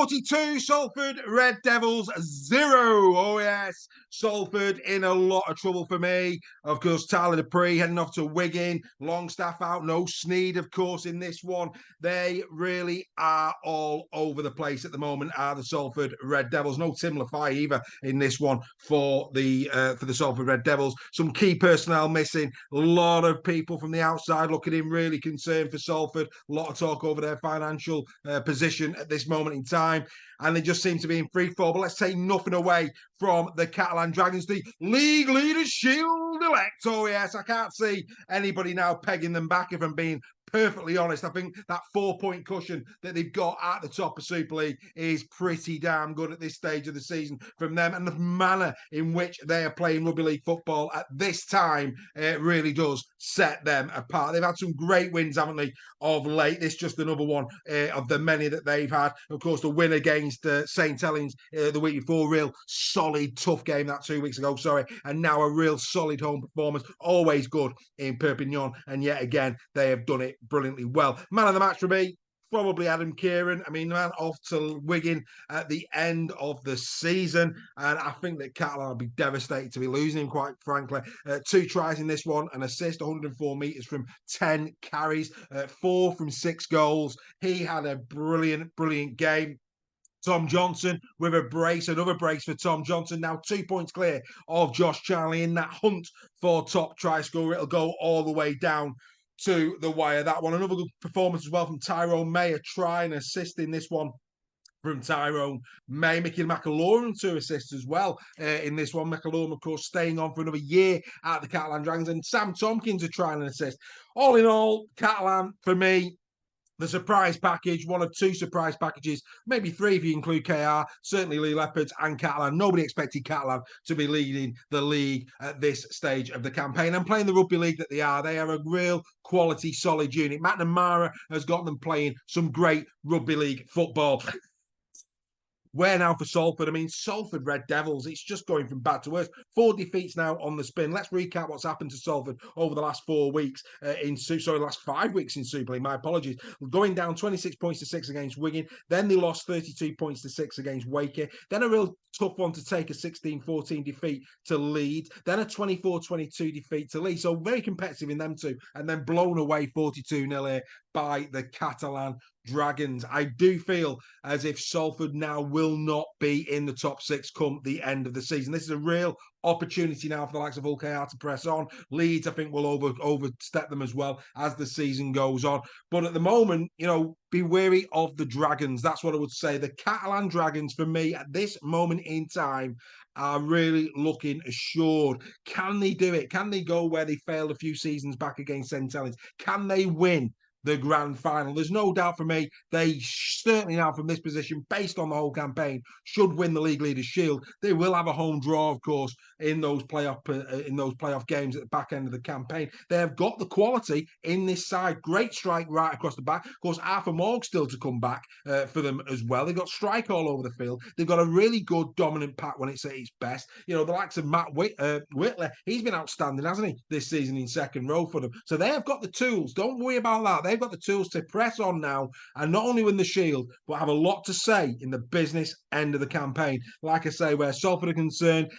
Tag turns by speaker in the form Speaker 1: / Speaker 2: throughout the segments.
Speaker 1: 42, Salford Red Devils 0. Oh, yes. Salford in a lot of trouble for me. Of course, Tyler Dupree heading off to Wigan. Longstaff out. No Sneed, of course, in this one. They really are all over the place at the moment, are the Salford Red Devils. No Tim Lafay either in this one for the Salford Red Devils. Some key personnel missing. A lot of people from the outside looking in, really concerned for Salford. A lot of talk over their financial position at this moment in time, and they just seem to be in free fall. But let's take nothing away from the Catalan Dragons, the league leaders shield elect. Oh yes, I can't see anybody now pegging them back, if I'm being perfectly honest. I think that 4-point cushion that they've got at the top of Super League is pretty damn good at this stage of the season from them, and the manner in which they are playing rugby league football at this time really does set them apart. They've had some great wins, haven't they, of late. This just another one of the many that they've had. Of course, the win against St. Helens the week before, real solid, tough game that 2 weeks ago, and now a real solid home performance, always good in Perpignan, and yet again, they have done it brilliantly well. Man of the match for me, probably Adam Kieran. I mean, man, off to Wigan at the end of the season, and I think that Catalan will be devastated to be losing him, quite frankly. 2 tries in this one, an assist, 104 metres from 10 carries, 4 from 6 goals. He had a brilliant game. Tom Johnson with a brace, another brace for Tom Johnson. Now 2 points clear of Josh Charlie in that hunt for top try scorer. It'll go all the way down to the wire. That one, another good performance as well from Tyrone May, a try and assist in this one from Tyrone May. Mickey McAlorum 2 assists as well in this one. McAlorum, of course, staying on for another year at the Catalan Dragons, and Sam Tompkins a try and assist. All in all, Catalan, for me, the surprise package, one of 2 surprise packages, maybe 3 if you include KR, certainly Lee Leopards and Catalan. Nobody expected Catalan to be leading the league at this stage of the campaign and playing the rugby league that they are. They are a real quality, solid unit. McNamara has got them playing some great rugby league football. Where now for Salford? I mean, Salford Red Devils, it's just going from bad to worse. 4 defeats now on the spin. Let's recap what's happened to Salford over the last 4 weeks last 5 weeks in Super League. My apologies. Going down 26 points to 6 against Wigan. Then they lost 32 points to 6 against Wakey. Then a real tough one to take, a 16-14 defeat to Leeds. Then a 24-22 defeat to Leeds. So very competitive in them two. And then blown away 42-0 here by the Catalan Dragons. I do feel as if Salford now will not be in the top 6 come the end of the season. This is a real opportunity now for the likes of UKR to press on. Leeds, I think, will overstep them as well as the season goes on. But at the moment, be wary of the Dragons. That's what I would say. The Catalan Dragons, for me, at this moment in time, are really looking assured. Can they do it? Can they go where they failed a few seasons back against St. Helens? Can they win the grand final? There's no doubt for me, they certainly now from this position, based on the whole campaign, should win the League Leaders Shield. They will have a home draw, of course, in those playoff games at the back end of the campaign. They have got the quality in this side. Great strike right across the back. Of course, Arthur Morg still to come back for them as well. They've got strike all over the field. They've got a really good dominant pack when it's at its best. The likes of Matt Whitley, he's been outstanding, hasn't he, this season in second row for them. So they have got the tools. Don't worry about that. They've got the tools to press on now and not only win the Shield, but have a lot to say in the business end of the campaign. Like I say, where Salford are concerned,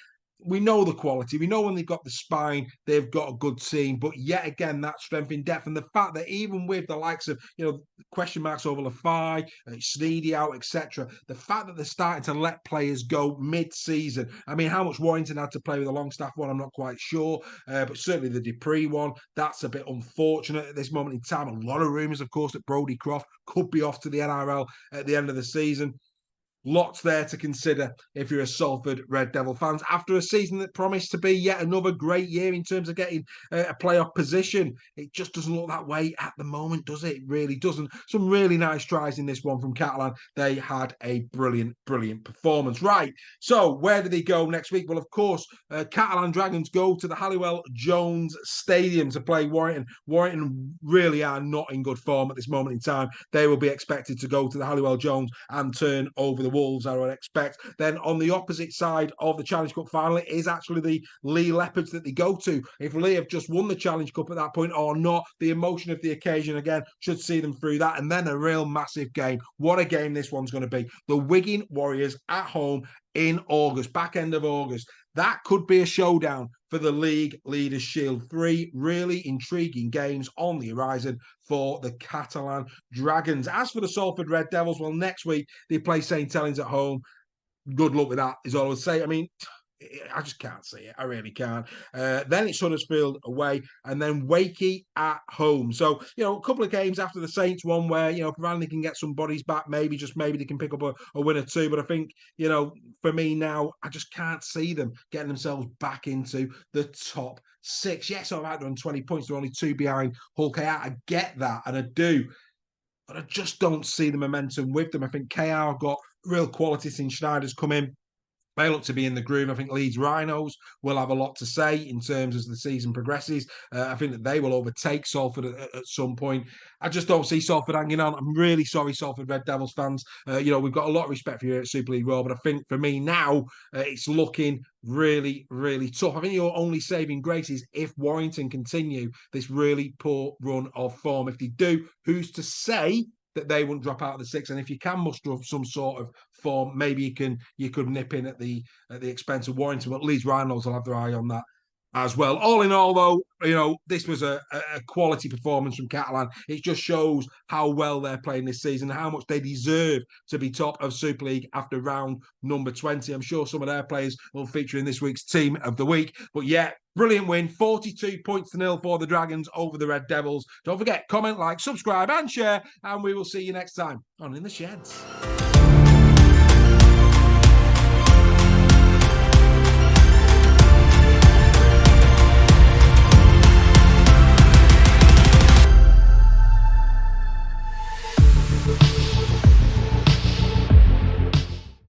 Speaker 1: we know the quality. We know when they've got the spine, they've got a good team. But yet again, that strength in depth and the fact that even with the likes of, question marks over Lafay, Sneedy out, etc., the fact that they're starting to let players go mid-season. I mean, how much Warrington had to play with a Longstaff one, I'm not quite sure. But certainly the Dupree one, that's a bit unfortunate at this moment in time. A lot of rumours, of course, that Brodie Croft could be off to the NRL at the end of the season. Lots there to consider if you're a Salford Red Devil fans. After a season that promised to be yet another great year in terms of getting a playoff position, it just doesn't look that way at the moment, does it? It really doesn't. Some really nice tries in this one from Catalan. They had a brilliant performance. Right, so where do they go next week? Well, of course, Catalan Dragons go to the Halliwell Jones Stadium to play Warrington. Warrington really are not in good form at this moment in time. They will be expected to go to the Halliwell Jones and turn over the Wolves, I would expect. Then on the opposite side of the Challenge Cup final, it is actually the Lee Leopards that they go to. If Lee have just won the Challenge Cup at that point or not, the emotion of the occasion again should see them through that. And then a real massive game. What a game this one's going to be. The Wigan Warriors at home in August, back end of August. That could be a showdown for the League Leaders' Shield. 3 really intriguing games on the horizon for the Catalan Dragons. As for the Salford Red Devils, well, next week they play St. Helens at home. Good luck with that, is all I would say. I mean, I just can't see it. I really can't. Then it's Huddersfield away, and then Wakey at home. So, a couple of games after the Saints one where, providing they can get some bodies back, maybe they can pick up a win or two. But I think, for me now, I just can't see them getting themselves back into the top 6. Yes, all right, they're on 20 points. They're only 2 behind Hull KR. I get that, and I do. But I just don't see the momentum with them. I think KR have got real quality since Schneider's come in. They look to be in the groove. I think Leeds Rhinos will have a lot to say in terms as the season progresses. I think that they will overtake Salford at some point. I just don't see Salford hanging on. I'm really sorry, Salford Red Devils fans. We've got a lot of respect for you at Super League Raw, but I think for me now, it's looking really, really tough. I think your only saving grace is if Warrington continue this really poor run of form. If they do, who's to say that they wouldn't drop out of the 6? And if you can muster up some sort of form, maybe you could nip in at the expense of Warrington. But Leeds Rhinos will have their eye on that as well. All in all, though, this was a quality performance from Catalan. It just shows how well they're playing this season, how much they deserve to be top of Super League after round number 20. I'm sure some of their players will feature in this week's Team of the Week. But yeah, brilliant win, 42-0 for the Dragons over the Red Devils. Don't forget, comment, like, subscribe and share, and we will see you next time on In the Sheds.